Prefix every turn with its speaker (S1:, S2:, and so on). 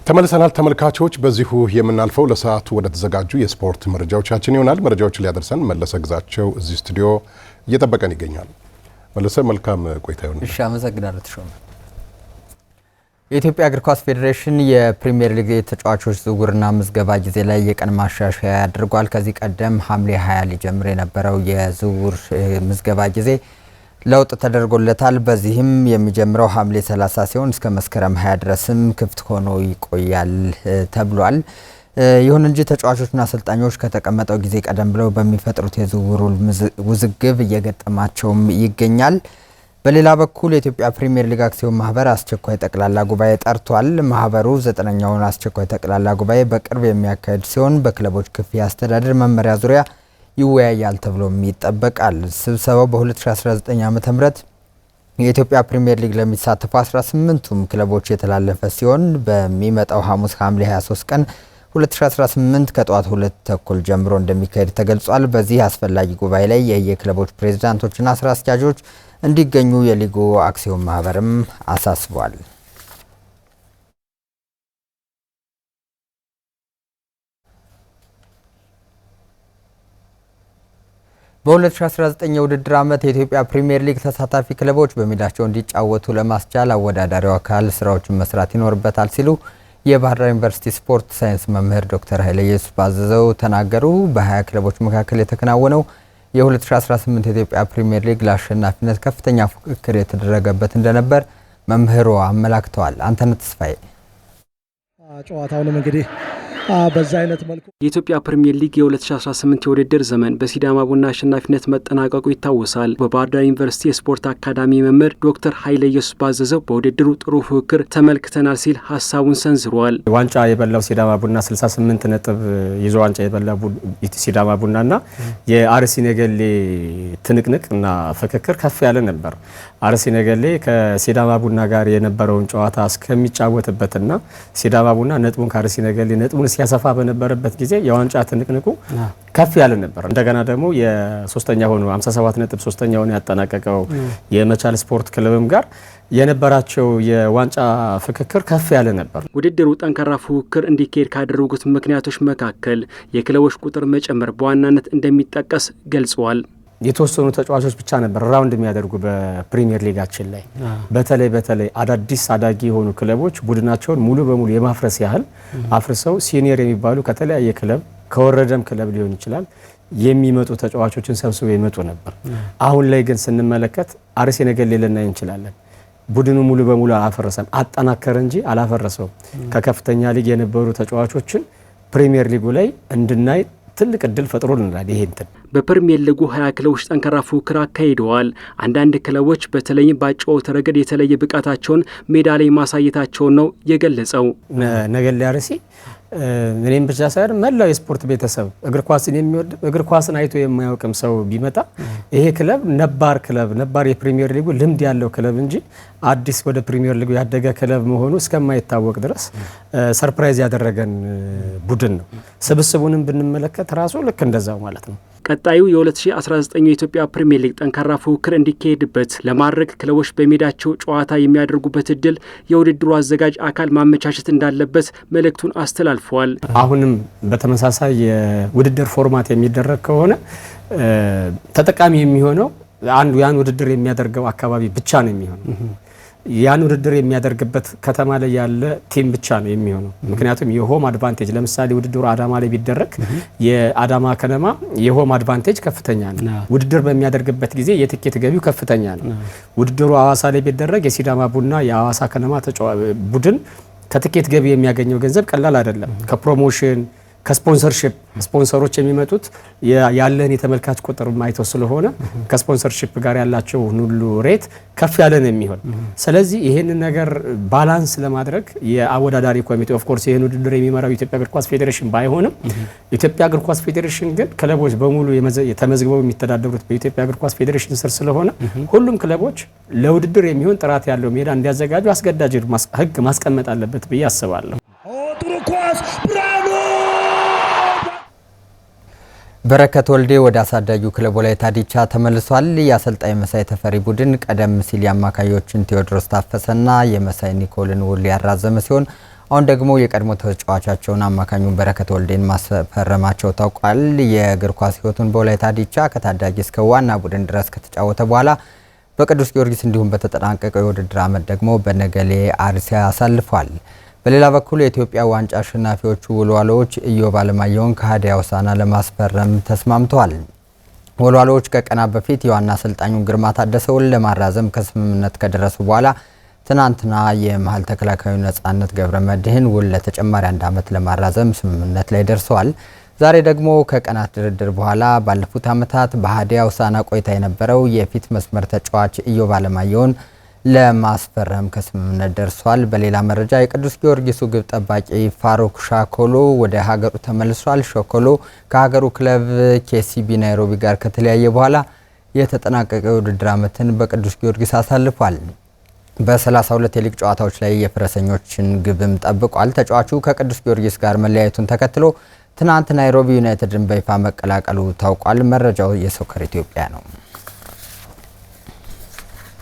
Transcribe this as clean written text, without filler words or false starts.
S1: ተመልሰናል ተመልካቾች። በዚሁ የምናልፈው ለሰዓቱ ወደ ተዘጋጁ የስፖርት መረጃዎቻችን ይሆናል። መረጃዎችን ሊያደርሰን መለሰ ግዛቸው እዚህ ስቱዲዮ እየጠበቀን ይገኛል። መለሰ፣ መልካም ቆይታ ይሁን።
S2: እሺ፣ አመሰግናለሁ ተሾመ። የኢትዮጵያ እግር ኳስ ፌዴሬሽን የፕሪሚየር ሊግ ተጫዋቾች ዝውውርና ምዝገባ ጊዜ ላይ የቀን ማሻሻያ አድርጓል። ከዚህ ቀደም ሐምሌ 20 ሊጀምር የነበረው የዝውውር ምዝገባ ጊዜ ለውጥ ተደርጎለታል። በዚህም የሚጀምረው ሐምሌ 30 ሲሆን እስከ መስከረም 20 ድረስም ክፍት ሆኖ ይቆያል ተብሏል። ይሁን እንጂ ተጫዋቾችና አሰልጣኞች ከተቀመጠው ጊዜ ቀደም ብለው በሚፈጥሩት የዝውውር ውዝግብ እየገጠማቸውም ይገኛል። በሌላ በኩል የኢትዮጵያ ፕሪሚየር ሊግ አክሲዮን ማህበር አስቸኳይ ጠቅላላ ጉባኤ ጠርቷል። ማህበሩ 9ኛውን አስቸኳይ ጠቅላላ ጉባኤ በቅርብ የሚያካሄድ ሲሆን በክለቦች ክፍያ አስተዳደር መመሪያ ዙሪያ ይወያያል ተብሎም ይጠበቃል። ስብሰባው በ2019 ዓ.ም የኢትዮጵያ ፕሪሚየር ሊግ ለሚሳተፉ 18ቱም ክለቦች የተላለፈ ሲሆን በሚመጣው ሐሙስ ሐምሌ 23 ቀን 2018 ከጠዋት 2 ተኩል ጀምሮ እንደሚካሄድ ተገልጿል። በዚህ አስፈላጊ ጉባኤ ላይ የክለቦች ፕሬዝዳንቶችና ስራ አስኪያጆች እንዲገኙ የሊጉ አክሲዮን ማህበርም አሳስቧል። በ2019 የውድድር ዓመት የኢትዮጵያ ፕሪሚየር ሊግ ተሳታፊ ክለቦች በሜዳቸው እንዲጫወቱ ለማስቻል አወዳዳሪው አካል ስራዎችን መስራት ይኖርበታል ሲሉ የባህር ዳር ዩኒቨርሲቲ ስፖርት ሳይንስ መምህር ዶክተር ኃይለየሱስ ባዘዘው ተናገሩ። በ20 ክለቦች መካከል የተከናወነው የ2018 የኢትዮጵያ ፕሪሚየር ሊግ ለአሸናፊነት ከፍተኛ ፉክክር የተደረገበት እንደነበር መምህሩ አመላክተዋል። አንተነህ ተስፋዬ
S3: ጨዋታውንም እንግዲህ በዛ አይነት መልኩ
S4: የኢትዮጵያ ፕሪሚየር ሊግ የ2018 የውድድር ዘመን በሲዳማ ቡና አሸናፊነት መጠናቀቁ ይታወሳል። በባህር ዳር ዩኒቨርሲቲ የስፖርት አካዳሚ መምህር ዶክተር ኃይለየሱስ ባዘዘው በውድድሩ ጥሩ ፉክክር ተመልክተናል ሲል ሀሳቡን ሰንዝሯል።
S5: ዋንጫ የበላው ሲዳማ ቡና 68 ነጥብ ይዞ ዋንጫ የበላው ሲዳማ ቡናና የአርሲ ነገሌ ትንቅንቅ እና ፍክክር ከፍ ያለ ነበር። አርሲ ነገሌ ከሲዳማ ቡና ጋር የነበረውን ጨዋታ እስከሚጫወትበትና ሲዳማ ቡና ነጥቡን ከአርሲ ነገሌ ነጥቡን ሲያሰፋ በነበረበት ጊዜ የዋንጫ ትንቅንቁ ከፍ ያለ ነበር። እንደገና ደግሞ የሶስተኛ ሆኖ 57 ነጥብ ሶስተኛውን ያጠናቀቀው የመቻል ስፖርት ክለብም ጋር የነበራቸው የዋንጫ ፍክክር ከፍ ያለ ነበር።
S4: ውድድሩ ጠንካራ ፉክክር እንዲካሄድ ካደረጉት ምክንያቶች መካከል የክለቦች ቁጥር መጨመር በዋናነት እንደሚጠቀስ ገልጸዋል።
S5: የተወሰኑ ተጫዋቾች ብቻ ነበር ራውንድ የሚያደርጉ በፕሪሚየር ሊጋችን ላይ በተለይ አዳዲስ አዳጊ የሆኑ ክለቦች ቡድናቸውን ሙሉ በሙሉ የማፍረስ ያህል አፍርሰው ሲኒየር የሚባሉ ከተለያየ ክለብ ከወረደም ክለብ ሊሆን ይችላል የሚመጡ ተጫዋቾችን ሰብስበው ይመጡ ነበር። አሁን ላይ ግን ስንመለከት አርሲ ነገሌ ልናይ እንችላለን። ቡድኑ ሙሉ በሙሉ አላፈረሰም፣ አጠናከረ እንጂ አላፈረሰውም። ከከፍተኛ ሊግ የነበሩ ተጫዋቾችን ፕሪሚየር ሊጉ ላይ እንድናይ ትልቅ እድል ፈጥሮልናል። ይሄ እንትን
S4: በፕሪሚየር ሊጉ 20 ክለቦች ጠንካራ ፉክክር አካሂደዋል። አንዳንድ ክለቦች በተለይም በጨዋታ ረገድ የተለየ ብቃታቸውን ሜዳ ላይ ማሳየታቸውን ነው የገለጸው።
S5: ነገሌ አርሲ እኔም ብቻ ሳይሆን መላው የስፖርት ቤተሰብ እግር ኳስን የሚወድ እግር ኳስን አይቶ የማያውቅም ሰው ቢመጣ ይሄ ክለብ ነባር የፕሪሚየር ሊጉ ልምድ ያለው ክለብ እንጂ አዲስ ወደ ፕሪሚየር ሊጉ ያደገ ክለብ መሆኑ እስከማይታወቅ ድረስ ሰርፕራይዝ ያደረገን ቡድን ነው። ስብስቡንም ብንመለከት ራሱ ልክ እንደዛው ማለት ነው።
S4: ቀጣዩ የ2019 የኢትዮጵያ ፕሪሚየር ሊግ ጠንካራ ፉክክር እንዲካሄድበት ለማድረግ ክለቦች በሜዳቸው ጨዋታ የሚያደርጉበት እድል የውድድሩ አዘጋጅ አካል ማመቻቸት እንዳለበት መልእክቱን አስተላልፈዋል።
S5: አሁንም በተመሳሳይ የውድድር ፎርማት የሚደረግ ከሆነ ተጠቃሚ የሚሆነው አንዱ ያን ውድድር የሚያደርገው አካባቢ ብቻ ነው የሚሆነው። ያን ውድድር የሚያደርግበት ከተማ ላይ ያለ ቲም ብቻ ነው የሚሆነው። ምክንያቱም የሆም አድቫንቴጅ ለምሳሌ ውድድሩ አዳማ ላይ ቢደረግ የአዳማ ከነማ የሆም አድቫንቴጅ ከፍተኛ ነው። ውድድር በሚያደርግበት ጊዜ የትኬት ገቢው ከፍተኛ ነው። ውድድሩ አዋሳ ላይ ቢደረግ የሲዳማ ቡና የአዋሳ ከነማ ቡድን ከትኬት ገቢ የሚያገኘው ገንዘብ ቀላል አይደለም። ከፕሮሞሽን ከስፖንሰርሺፕ ስፖንሰሮች የሚመጡት ያለን የተመልካች ቁጥር ማይተው ስለሆነ ከስፖንሰርሺፕ ጋር ያላቸው ሁሉ ሬት ከፍ ያለ ነው የሚሆን። ስለዚህ ይሄንን ነገር ባላንስ ለማድረግ የአወዳዳሪ ኮሚቴ ኦፍ ኮርስ ይሄን ውድድር የሚመራው ኢትዮጵያ እግር ኳስ ፌዴሬሽን ባይሆንም ኢትዮጵያ እግር ኳስ ፌዴሬሽን ግን ክለቦች በሙሉ ተመዝግበው የሚተዳደሩት በኢትዮጵያ እግር ኳስ ፌዴሬሽን ስር ስለሆነ ሁሉም ክለቦች ለውድድር የሚሆን ጥራት ያለው ሜዳ እንዲያዘጋጁ አስገዳጅ ሕግ ማስቀመጥ አለበት ብዬ አስባለሁ።
S2: በረከት ወልዴ ወደ አሳዳጊው ክለብ ወላይታ ዲቻ ተመልሷል። የአሰልጣኝ መሳይ ተፈሪ ቡድን ቀደም ሲል የአማካዮችን ቴዎድሮስ ታፈሰና የመሳይ ኒኮልን ውል ያራዘመ ሲሆን አሁን ደግሞ የቀድሞ ተጫዋቻቸውን አማካኙን በረከት ወልዴን ማስፈረማቸው ታውቋል። የእግር ኳስ ሕይወቱን በወላይታ ዲቻ ከታዳጊ እስከ ዋና ቡድን ድረስ ከተጫወተ በኋላ በቅዱስ ጊዮርጊስ እንዲሁም በተጠናቀቀው የውድድር ዓመት ደግሞ በነገሌ አርሲ አሳልፏል። በሌላ በኩል የኢትዮጵያ ዋንጫ አሸናፊዎቹ ወልዋሎዎች ኢዮብ አለማየሁን ከሀዲያ ሆሳዕና ለማስፈረም ተስማምተዋል። ወልዋሎዎች ከቀናት በፊት የዋና አሰልጣኙን ግርማ ታደሰውን ለማራዘም ከስምምነት ከደረሱ በኋላ ትናንትና የመሀል ተከላካዩ ነጻነት ገብረ መድህን ውል ለተጨማሪ 1 ዓመት ለማራዘም ስምምነት ላይ ደርሰዋል። ዛሬ ደግሞ ከቀናት ድርድር በኋላ ባለፉት ዓመታት በሀዲያ ሆሳዕና ቆይታ የነበረው የፊት መስመር ተጫዋች ኢዮብ አለማየሁን ለማስፈረም ከስምምነት ደርሷል። በሌላ መረጃ የቅዱስ ጊዮርጊሱ ግብ ጠባቂ ፋሩክ ሻኮሎ ወደ ሀገሩ ተመልሷል። ሻኮሎ ከሀገሩ ክለብ ኬሲቢ ናይሮቢ ጋር ከተለያየ በኋላ የተጠናቀቀ የውድድር ዓመትን በቅዱስ ጊዮርጊስ አሳልፏል። በ32 የሊግ ጨዋታዎች ላይ የፈረሰኞችን ግብም ጠብቋል። ተጫዋቹ ከቅዱስ ጊዮርጊስ ጋር መለያየቱን ተከትሎ ትናንት ናይሮቢ ዩናይትድን በይፋ መቀላቀሉ ታውቋል። መረጃው የሶከር ኢትዮጵያ ነው።